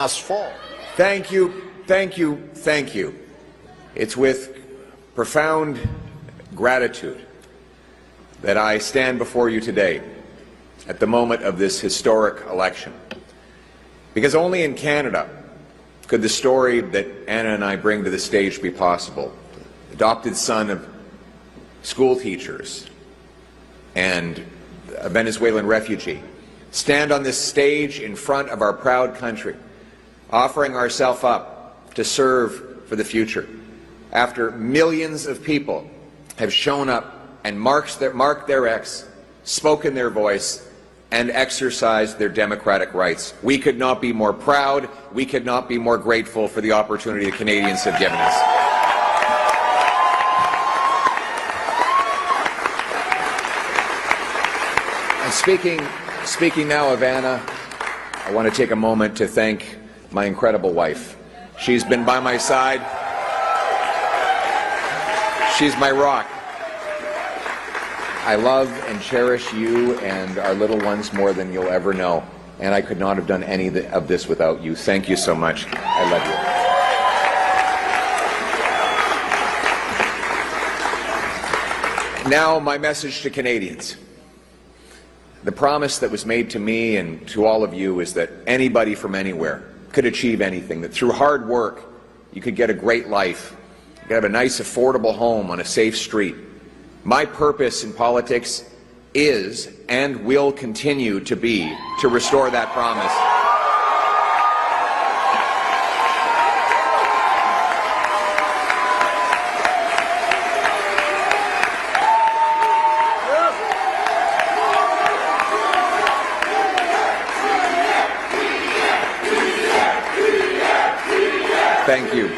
last fall. Thank you, thank you, thank you. It's with profound gratitude that I stand before you today at the moment of this historic election. Because only in Canada could the story that Anna and I bring to the stage be possible. Adopted son of school teachers and a Venezuelan refugee, stand on this stage in front of our proud country, offering ourselves up to serve for the future, after millions of people have shown up and marked their X, spoken their voice, and exercised their democratic rights. We could not be more proud, we could not be more grateful for the opportunity the Canadians have given us. And speaking now of Anna, I want to take a moment to thank my incredible wife. She's been by my side. She's my rock. I love and cherish you and our little ones more than you'll ever know, and I could not have done any of this without you. Thank you so much. I love you. Now, my message to Canadians. The promise that was made to me and to all of you is that anybody from anywhere could achieve anything, that through hard work you could get a great life, you could have a nice affordable home on a safe street. My purpose in politics is and will continue to be to restore that promise. Thank you.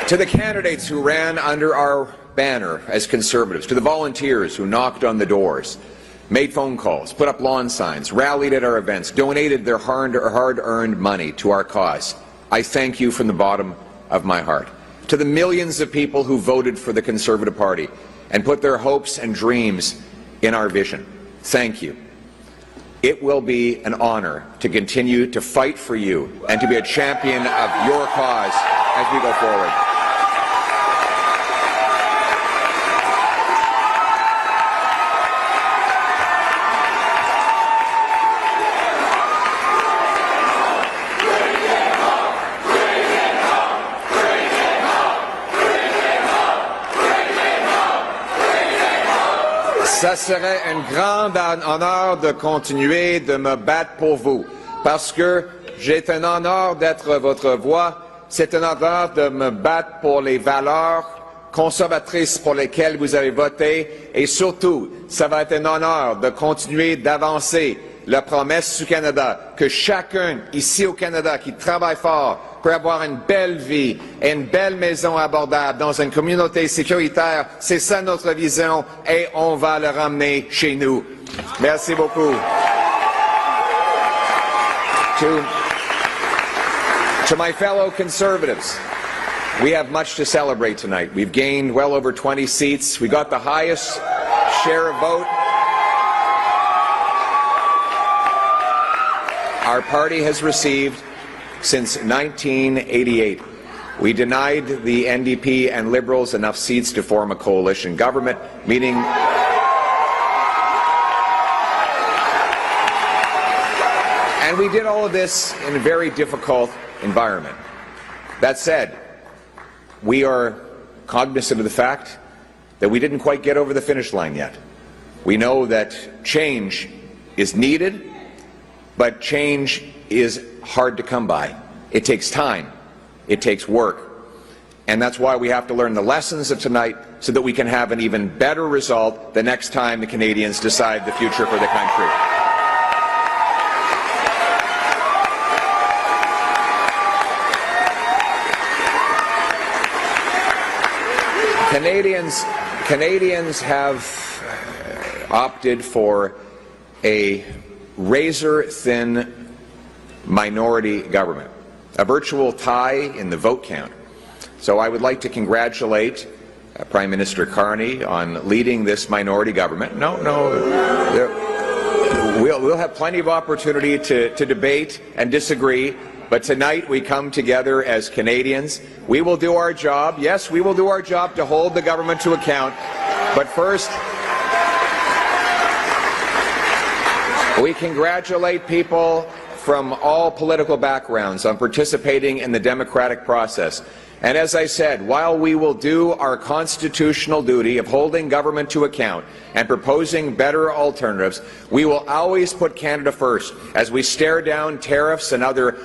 To the candidates who ran under our banner as Conservatives, to the volunteers who knocked on the doors, made phone calls, put up lawn signs, rallied at our events, donated their hard-earned money to our cause, I thank you from the bottom of my heart. To the millions of people who voted for the Conservative Party and put their hopes and dreams in our vision, thank you. It will be an honor to continue to fight for you and to be a champion of your cause as we go forward. Ça serait un grand honneur de continuer de me battre pour vous, parce que j'ai un honneur d'être votre voix, c'est un honneur de me battre pour les valeurs conservatrices pour lesquelles vous avez voté, et surtout, ça va être un honneur de continuer d'avancer la promesse du Canada, que chacun ici au Canada qui travaille fort pour avoir une belle vie et une belle maison abordable dans une communauté sécuritaire, c'est ça notre vision et on va le ramener chez nous. Merci beaucoup. To my fellow Conservatives, we have much to celebrate tonight. We've gained well over 20 seats. We got the highest share of vote. Our party has received since 1988. We denied the NDP and Liberals enough seats to form a coalition government, meaning and we did all of this in a very difficult environment. That said, we are cognizant of the fact that we didn't quite get over the finish line yet. We know that change is needed, but change is hard to come by. It takes time. It takes work. And that's why we have to learn the lessons of tonight so that we can have an even better result the next time the Canadians decide the future for the country. Canadians have opted for a razor-thin minority government, a virtual tie in the vote count. So I would like to congratulate Prime Minister Carney on leading this minority government. we'll have plenty of opportunity to debate and disagree, but tonight we come together as Canadians. We will do our job. Yes, we will do our job to hold the government to account. But first, we congratulate people from all political backgrounds on participating in the democratic process. And as I said, while we will do our constitutional duty of holding government to account and proposing better alternatives, we will always put Canada first as we stare down tariffs and other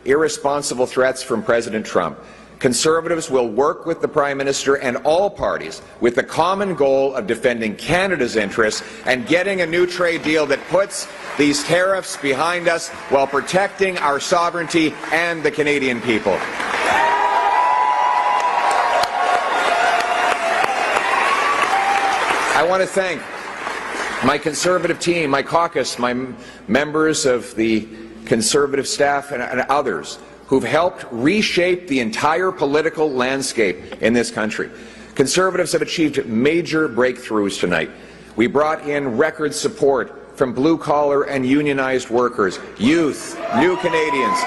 irresponsible threats from President Trump. Conservatives will work with the Prime Minister and all parties with the common goal of defending Canada's interests and getting a new trade deal that puts these tariffs behind us while protecting our sovereignty and the Canadian people. I want to thank my Conservative team, my caucus, my members of the Conservative staff and others who've helped reshape the entire political landscape in this country. Conservatives have achieved major breakthroughs tonight. We brought in record support from blue-collar and unionized workers, youth, new Canadians.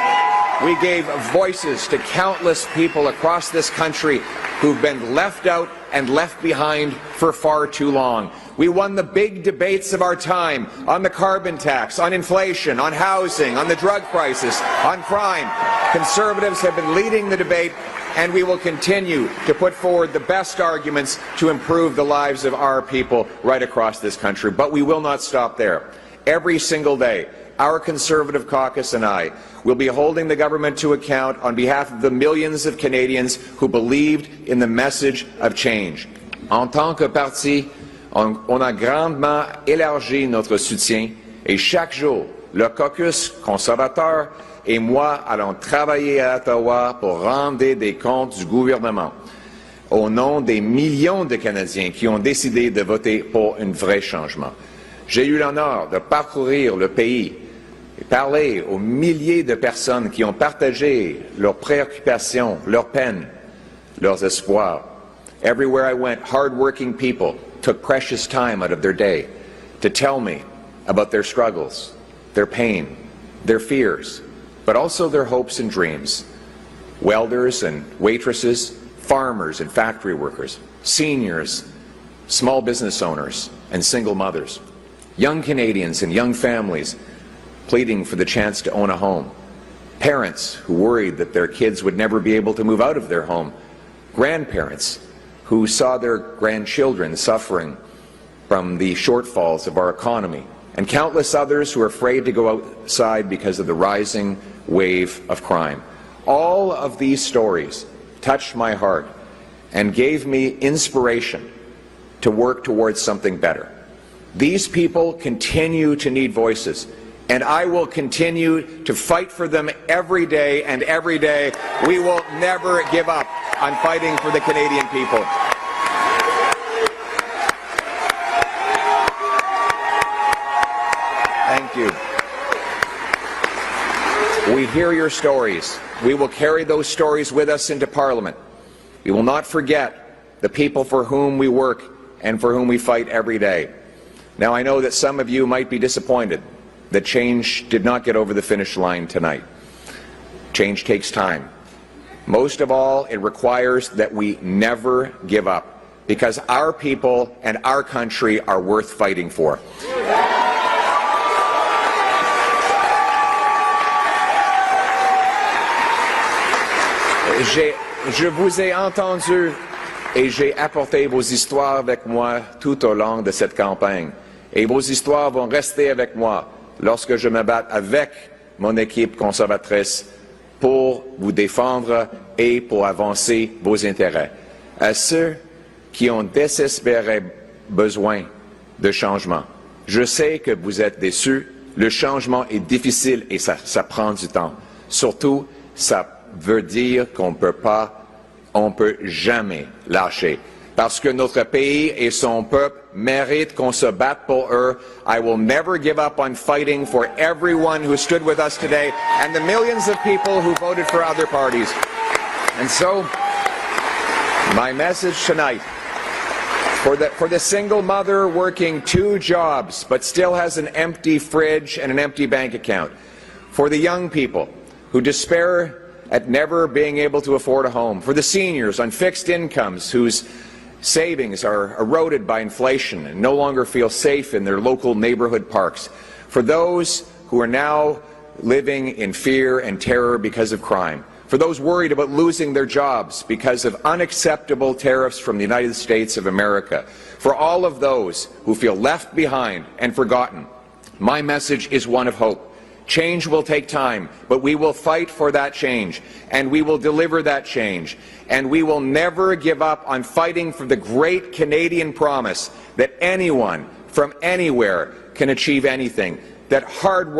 We gave voices to countless people across this country who've been left out and left behind for far too long. We won the big debates of our time on the carbon tax, on inflation, on housing, on the drug crisis, on crime. Conservatives have been leading the debate, and we will continue to put forward the best arguments to improve the lives of our people right across this country. But we will not stop there. Every single day, our Conservative caucus and I will be holding the government to account on behalf of the millions of Canadians who believed in the message of change. En tant que parti, on a grandement élargi notre soutien et chaque jour, le caucus conservateur et moi allons travailler à Ottawa pour rendre des comptes du gouvernement au nom des millions de Canadiens qui ont décidé de voter pour un vrai changement. J'ai eu l'honneur de parcourir le pays et parler aux milliers de personnes qui ont partagé leurs préoccupations, leurs peines, leurs espoirs. Everywhere I went, hard-working people took precious time out of their day to tell me about their struggles, their pain, their fears, but also their hopes and dreams. Welders and waitresses, farmers and factory workers, seniors, small business owners and single mothers, young Canadians and young families pleading for the chance to own a home, parents who worried that their kids would never be able to move out of their home, grandparents who saw their grandchildren suffering from the shortfalls of our economy, and countless others who are afraid to go outside because of the rising wave of crime. All of these stories touched my heart and gave me inspiration to work towards something better. These people continue to need voices, and I will continue to fight for them every day, and every day we will never give up on fighting for the Canadian people. Thank you. We hear your stories. We will carry those stories with us into Parliament. We will not forget the people for whom we work and for whom we fight every day. Now, I know that some of you might be disappointed that change did not get over the finish line tonight. Change takes time. Most of all, it requires that we never give up, because our people and our country are worth fighting for. Je vous ai entendu et j'ai apporté vos histoires avec moi tout au long de cette campagne. Et vos histoires vont rester avec moi lorsque je me bats avec mon équipe conservatrice pour vous défendre et pour avancer vos intérêts. À ceux qui ont désespéré besoin de changement, je sais que vous êtes déçus. Le changement est difficile et ça prend du temps. Surtout, ça veut dire qu'on ne peut jamais lâcher. Parce que notre pays et son peuple méritent qu'on se batte pour eux. I will never give up on fighting for everyone who stood with us today and the millions of people who voted for other parties. And so, my message tonight For the single mother working 2 jobs but still has an empty fridge and an empty bank account. For the young people who despair at never being able to afford a home. For the seniors on fixed incomes whose savings are eroded by inflation and no longer feel safe in their local neighborhood parks. For those who are now living in fear and terror because of crime. For those worried about losing their jobs because of unacceptable tariffs from the United States of America. For all of those who feel left behind and forgotten, my message is one of hope. Change will take time, but we will fight for that change, and we will deliver that change, and we will never give up on fighting for the great Canadian promise that anyone from anywhere can achieve anything, that hard work